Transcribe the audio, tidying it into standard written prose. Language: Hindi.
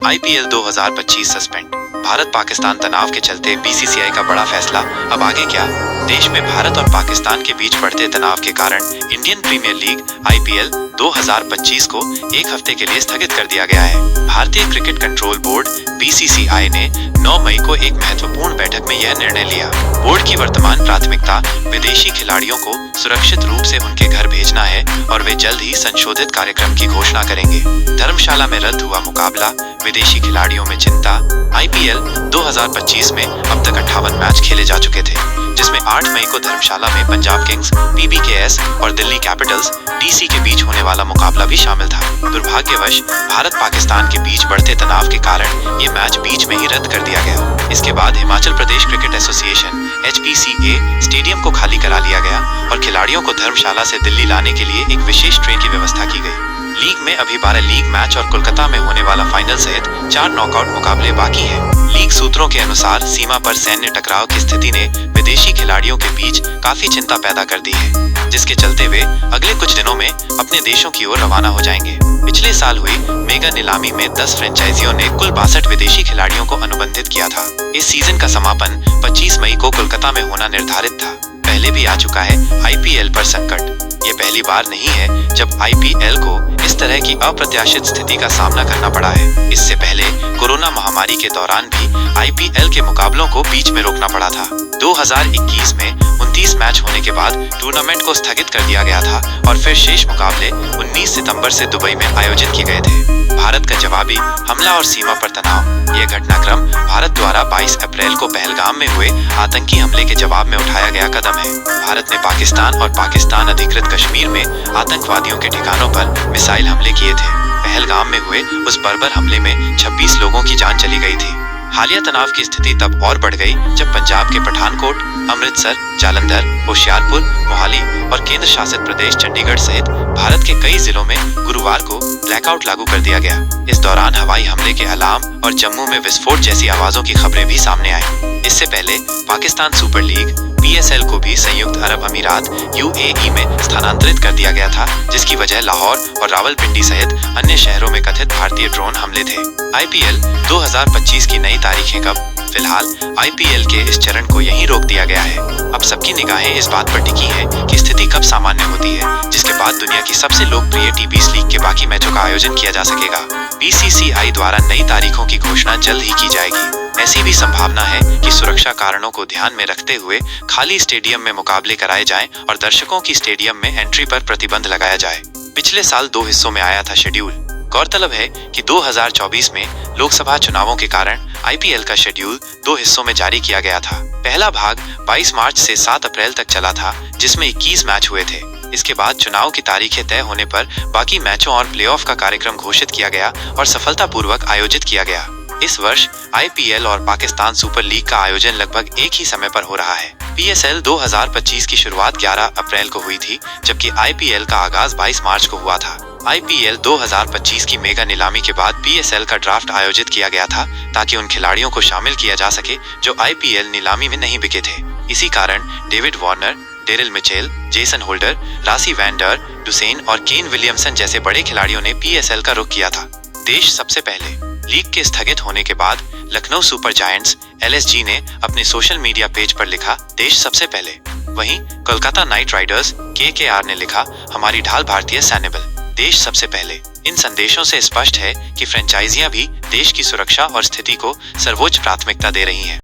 IPL 2025 suspend. भारत पाकिस्तान तनाव के चलते बीसीसीआई का बड़ा फैसला। अब आगे क्या? देश में भारत और पाकिस्तान के बीच बढ़ते तनाव के कारण इंडियन प्रीमियर लीग आईपीएल 2025 को एक हफ्ते के लिए स्थगित कर दिया गया है। भारतीय क्रिकेट कंट्रोल बोर्ड बीसीसीआई ने 9 मई को एक महत्वपूर्ण बैठक में यह निर्णय लिया। बोर्ड की वर्तमान प्राथमिकता विदेशी खिलाड़ियों को सुरक्षित रूप से उनके घर भेजना है और वे जल्द ही संशोधित कार्यक्रम की घोषणा करेंगे। धर्मशाला में रद्द हुआ मुकाबला, विदेशी खिलाड़ियों में चिंता। आईपीएल 2025 में अब तक 58 मैच खेले जा चुके थे, जिसमें 8 मई को धर्मशाला में पंजाब किंग्स पीबीकेएस और दिल्ली कैपिटल्स डीसी के बीच होने वाला मुकाबला भी शामिल था। दुर्भाग्यवश भारत पाकिस्तान के बीच बढ़ते तनाव के कारण ये मैच बीच में ही रद्द कर दिया गया। इसके बाद Himachal Pradesh cricket association HPCA stadium को खाली करा लिया गया और खिलाड़ियों को धर्मशाला से दिल्ली लाने के लिए एक विशेष ट्रेन की व्यवस्था की गई। लीग में अभी 12 लीग मैच और कोलकाता में होने वाला फाइनल सहित 4 नॉकआउट मुकाबले बाकी हैं। लीग सूत्रों के अनुसार सीमा पर सैन्य टकराव की स्थिति ने विदेशी खिलाड़ियों के बीच काफी चिंता पैदा कर दी है, जिसके चलते वे अगले कुछ दिनों में अपने देशों की ओर रवाना हो जाएंगे। पिछले साल हुई मेगा नीलामी में 10 फ्रेंचाइजियों ने कुल 62 विदेशी खिलाड़ियों को अनुबंधित किया था। इस सीजन का समापन 25 मई को कोलकाता में होना निर्धारित था। पहले भी आ चुका है आईपीएल पर संकट। ये पहली बार नहीं है जब आईपीएल को इस तरह की अप्रत्याशित स्थिति का सामना करना पड़ा है। इससे पहले कोरोना महामारी के दौरान भी आईपीएल के मुकाबलों को बीच में रोकना पड़ा था। 2021 में 29 मैच होने के बाद टूर्नामेंट को स्थगित कर दिया गया था और फिर शेष मुकाबले 19 सितंबर से दुबई में आयोजित किए गए थे। भारत का जवाबी हमला और सीमा पर तनाव। यह घटनाक्रम भारत द्वारा 22 अप्रैल को पहलगाम में हुए आतंकी हमले के जवाब में उठाया गया कदम है। भारत ने पाकिस्तान और पाकिस्तान अधिकृत कश्मीर में आतंकवादियों के ठिकानों पर मिसाइल हमले किए थे। पहलगाम में हुए उस बर्बर हमले में 26 लोगों की जान चली गई थी। हालिया तनाव की स्थिति तब और बढ़ गई जब पंजाब के पठानकोट, अमृतसर, जालंधर, होशियारपुर, मोहाली और केंद्र शासित प्रदेश चंडीगढ़ सहित भारत के कई जिलों में गुरुवार को ब्लैकआउट लागू कर दिया गया। इस दौरान हवाई हमले के अलार्म और जम्मू में विस्फोट जैसी आवाजों की खबरें भी सामने आई। इससे पहले पाकिस्तान सुपर लीग PSL को भी संयुक्त अरब अमीरात UAE में स्थानांतरित कर दिया गया था, जिसकी वजह लाहौर और रावलपिंडी सहित अन्य शहरों में कथित भारतीय ड्रोन हमले थे। आईपीएल 2025 की नई तारीखें कब? फिलहाल आईपीएल के इस चरण को यहीं रोक दिया गया है। अब सबकी निगाहें इस बात पर टिकी हैं कि स्थिति कब सामान्य होती है, जिसके बाद दुनिया की सबसे लोकप्रिय T20 लीग के बाकी मैचों का आयोजन किया जा सकेगा। बीसीसीआई द्वारा नई तारीखों की घोषणा जल्द ही की जाएगी। ऐसी भी संभावना है कि सुरक्षा कारणों को ध्यान में रखते हुए खाली स्टेडियम में मुकाबले कराए जाएं और दर्शकों की स्टेडियम में एंट्री पर प्रतिबंध लगाया जाए। पिछले साल 2 हिस्सों में आया था शेड्यूल। गौरतलब है कि 2024 में लोकसभा चुनावों के कारण आईपीएल का शेड्यूल 2 हिस्सों में जारी किया गया था। पहला भाग 22 मार्च से 7 अप्रैल तक चला था, जिसमें 21 मैच हुए थे। इसके बाद चुनाव की तारीखें तय होने पर बाकी मैचों और प्लेऑफ का कार्यक्रम घोषित किया गया और सफलतापूर्वक आयोजित किया गया। इस वर्ष आईपीएल और पाकिस्तान सुपर लीग का आयोजन लगभग एक ही समय पर हो रहा है। PSL 2025 की शुरुआत 11 अप्रैल को हुई थी, जबकि आईपीएल का आगाज 22 मार्च को हुआ था। आईपीएल 2025 की मेगा नीलामी के बाद PSL का ड्राफ्ट आयोजित किया गया था, ताकि उन खिलाड़ियों को शामिल किया जा सके जो आईपीएल नीलामी में नहीं बिके थे। इसी कारण David Warner, Daryl Mitchell, Jason Holder, Rassie van der Dussen और केन विलियमसन जैसे बड़े खिलाड़ियों ने PSL का रुख किया था। देश सबसे पहले। लीग के स्थगित होने के बाद लखनऊ सुपर जायंट्स LSG ने अपने सोशल मीडिया पेज पर लिखा, देश सबसे पहले। वहीं कोलकाता नाइट राइडर्स KKR ने लिखा, हमारी ढाल भारतीय सैन्य बल, देश सबसे पहले। इन संदेशों से स्पष्ट है कि फ्रेंचाइजियां भी देश की सुरक्षा और स्थिति को सर्वोच्च प्राथमिकता दे रही हैं।